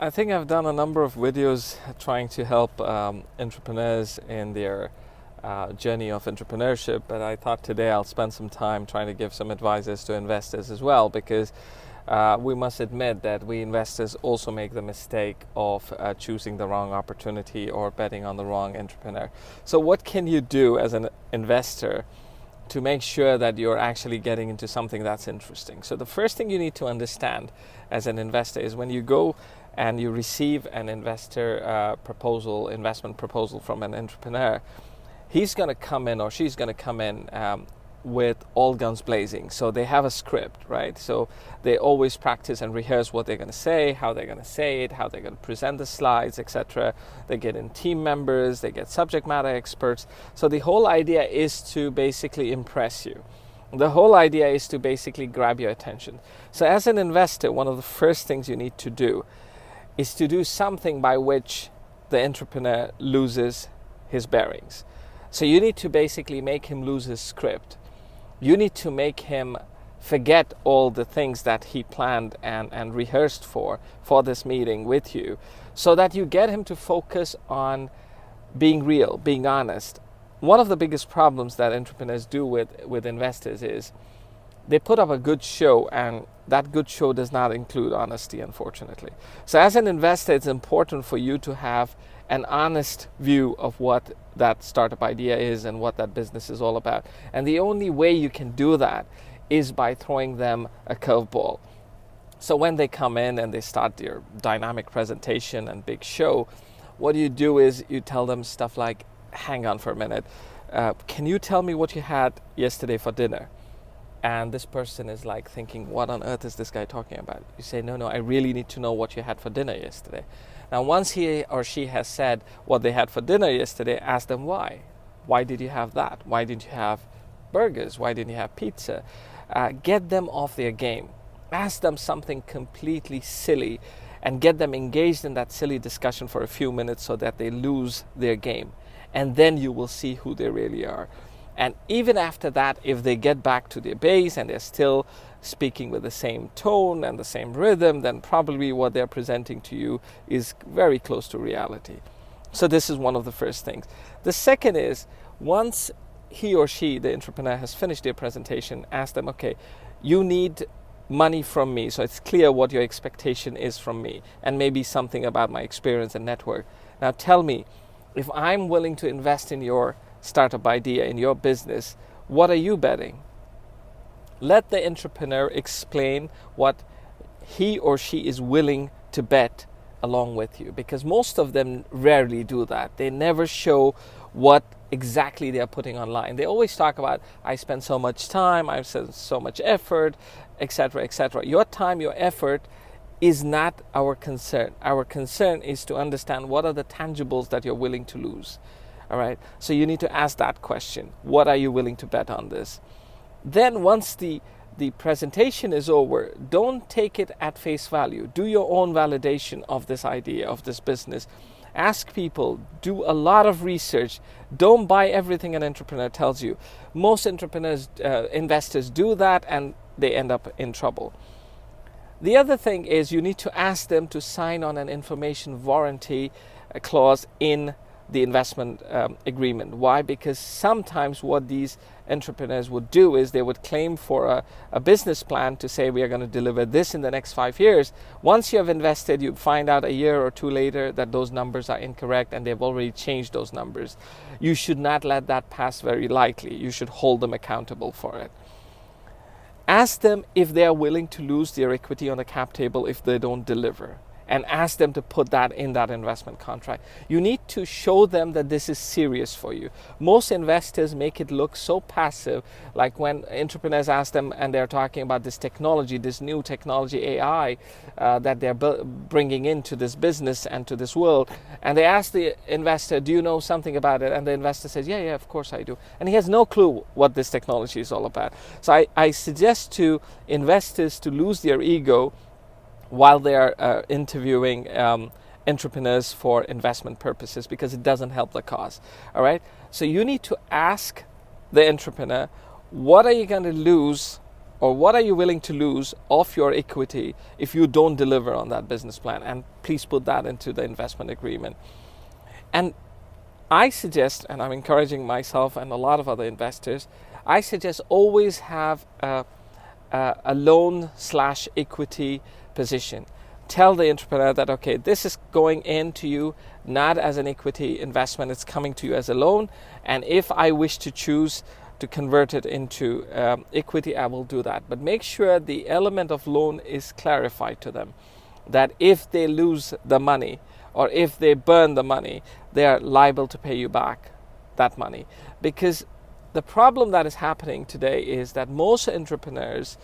I think I've done a number of videos trying to help entrepreneurs in their journey of entrepreneurship, but I thought today I'll spend some time trying to give some advices to investors as well, because we must admit that we investors also make the mistake of choosing the wrong opportunity or betting on the wrong entrepreneur. So what can you do as an investor to make sure that you're actually getting into something that's interesting? So the first thing you need to understand as an investor is when you go and you receive an investment proposal from an entrepreneur, he's going to come in or she's going to come in with all guns blazing. So they have a script, right? So they always practice and rehearse what they're going to say, how they're going to say it, how they're going to present the slides, etc. They get in team members, they get subject matter experts. So the whole idea is to basically impress you. The whole idea is to basically grab your attention. So as an investor, one of the first things you need to do is to do something by which the entrepreneur loses his bearings. So you need to basically make him lose his script. You need to make him forget all the things that he planned and rehearsed for this meeting with you, so that you get him to focus on being real, being honest. One of the biggest problems that entrepreneurs do with investors is they put up a good show, and that good show does not include honesty, unfortunately. So as an investor, it's important for you to have an honest view of what that startup idea is and what that business is all about. And the only way you can do that is by throwing them a curveball. So when they come in and they start their dynamic presentation and big show, what you do is you tell them stuff like, hang on for a minute, can you tell me what you had yesterday for dinner? And this person is like thinking, what on earth is this guy talking about? You say, no, I really need to know what you had for dinner yesterday. Now, once he or she has said what they had for dinner yesterday, ask them why. Why did you have that? Why didn't you have burgers? Why didn't you have pizza? Get them off their game. Ask them something completely silly and get them engaged in that silly discussion for a few minutes so that they lose their game. And then you will see who they really are. And even after that, if they get back to their base and they're still speaking with the same tone and the same rhythm, then probably what they're presenting to you is very close to reality. So this is one of the first things. The second is, once he or she, the entrepreneur, has finished their presentation, ask them, okay, you need money from me, so it's clear what your expectation is from me, and maybe something about my experience and network. Now tell me, if I'm willing to invest in your startup idea, in your business, what are you betting? Let the entrepreneur explain what he or she is willing to bet along with you, because most of them rarely do that. They never show what exactly they are putting online. They always talk about, I spend so much time, I've spent so much effort, etc., etc. Your time, your effort is not our concern. Our concern is to understand what are the tangibles that you're willing to lose. All right. So you need to ask that question. What are you willing to bet on this? Then once the presentation is over, don't take it at face value. Do your own validation of this idea, of this business. Ask people, do a lot of research. Don't buy everything an entrepreneur tells you. Most investors do that and they end up in trouble. The other thing is you need to ask them to sign on an information warranty clause in the investment agreement. Why? Because sometimes what these entrepreneurs would do is they would claim for a business plan to say, we are going to deliver this in the next 5 years. Once you have invested, you find out a year or two later that those numbers are incorrect and they've already changed those numbers. You should not let that pass very lightly. You should hold them accountable for it. Ask them if they are willing to lose their equity on the cap table if they don't deliver, and ask them to put that in that investment contract. You need to show them that this is serious for you. Most investors make it look so passive, like when entrepreneurs ask them and they're talking about this technology, this new technology, AI, that they're bringing into this business and to this world, and they ask the investor, do you know something about it? And the investor says, yeah, of course I do. And he has no clue what this technology is all about. So I suggest to investors to lose their ego while they are interviewing entrepreneurs for investment purposes, because it doesn't help the cause. All right. So you need to ask the entrepreneur, what are you going to lose or what are you willing to lose of your equity if you don't deliver on that business plan? And please put that into the investment agreement. And I suggest, and I'm encouraging myself and a lot of other investors, I suggest always have a loan/equity position. Tell the entrepreneur that, okay, this is going into you not as an equity investment, it's coming to you as a loan. And if I wish to choose to convert it into equity, I will do that. But make sure the element of loan is clarified to them, that if they lose the money or if they burn the money, they are liable to pay you back that money. Because the problem that is happening today is that most entrepreneurs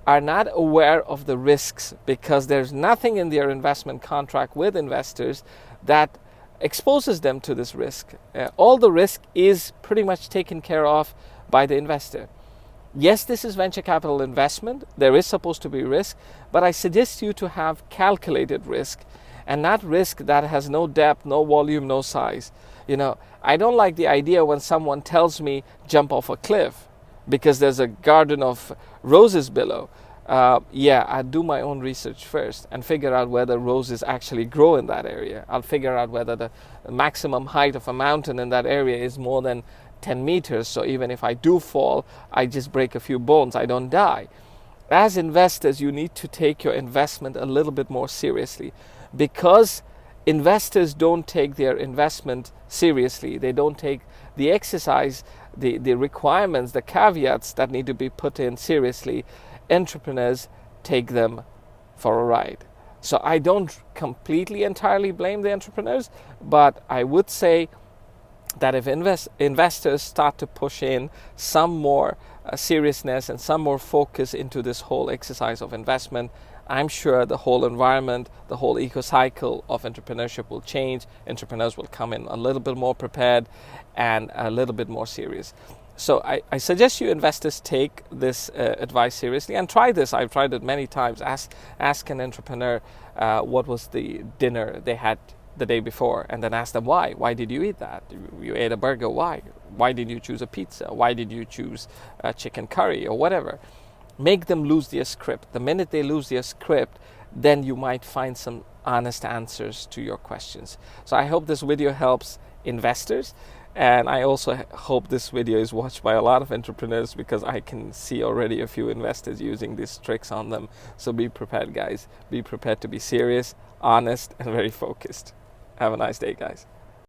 are not aware of the risks, because there's nothing in their investment contract with investors that exposes them to this risk. All the risk is pretty much taken care of by the investor. Yes, this is venture capital investment. There is supposed to be risk, but I suggest you to have calculated risk and not risk that has no depth, no volume, no size. You know, I don't like the idea when someone tells me jump off a cliff because there's a garden of roses below. I do my own research first and figure out whether roses actually grow in that area. I'll figure out whether the maximum height of a mountain in that area is more than 10 meters. So even if I do fall, I just break a few bones, I don't die. As investors, you need to take your investment a little bit more seriously, because investors don't take their investment seriously. They don't take the exercise, the requirements, the caveats that need to be put in seriously. Entrepreneurs take them for a ride. So I don't completely entirely blame the entrepreneurs, but I would say that if investors start to push in some more seriousness and some more focus into this whole exercise of investment, I'm sure the whole environment, the whole eco-cycle of entrepreneurship will change. Entrepreneurs will come in a little bit more prepared and a little bit more serious. So I suggest you investors take this advice seriously and try this. I've tried it many times. Ask an entrepreneur what was the dinner they had the day before, and then ask them why. Why did you eat that? You ate a burger. Why? Why did you choose a pizza? Why did you choose a chicken curry or whatever? Make them lose their script. The minute they lose their script, then you might find some honest answers to your questions. So I hope this video helps investors. And I also hope this video is watched by a lot of entrepreneurs, because I can see already a few investors using these tricks on them. So be prepared, guys. Be prepared to be serious, honest, and very focused. Have a nice day, guys.